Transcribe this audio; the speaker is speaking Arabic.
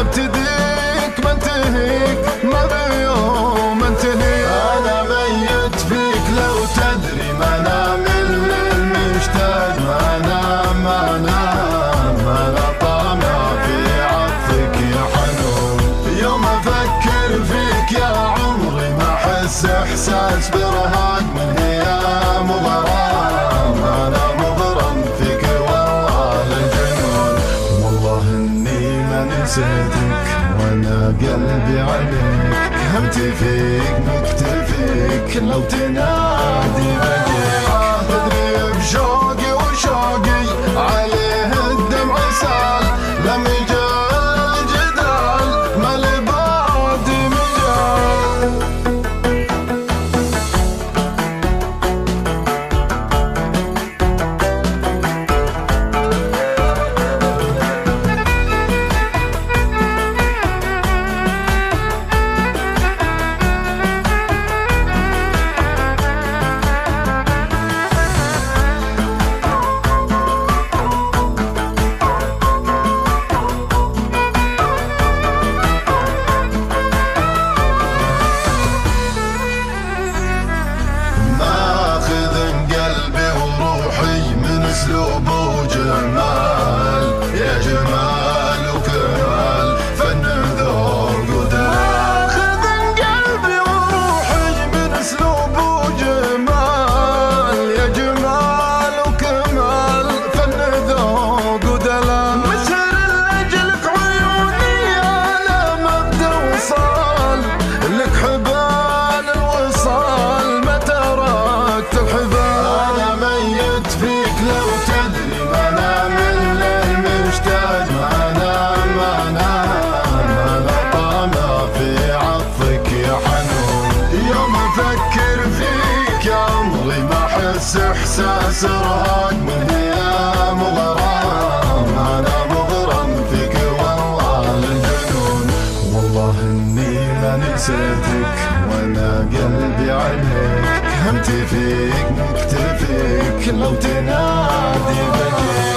ابتديك بنتهيك ما بيوم انتهي. انا ميت فيك لو تدري ما انام الا المشتاق، ما انام ما انام انا طامع في عطفك يا حنون. يوم افكر فيك يا عمري ما احس احساس برهاق من هيام وغرام. انا مغرم فيك والله الجنون، والله اني ما نسيتك وانا قلبي عليك. همتي فيك مكتفيك لو تنادي بجيك. تدري بشوقي وشوقي عليه الدمع سال، لم يجال الجدال ما لبعد مجال. اسلوب وجمال يا جمال وكمال فن ذوق ودلال. خذ قلبي وروحي من اسلوب وجمال يا جمال وكمال فن ذوق ودلال. مسهر لاجلك عيوني على مبدا وصال، لك حبال الوصال ما تركت الحبال. انا ميت فيك لو تدري ما انام الا المشتاق، ما انام ما انام انا طامع في عطفك يا حنون. يوم افكر فيك يا عمري ما احس احساس ارهاق من هيام وغرام. انا مغرم فيك والله الجنون، والله اني ما نسيتك وانا قلبي عليك. همتي فيك مكتفيك لو تنادي بجيك.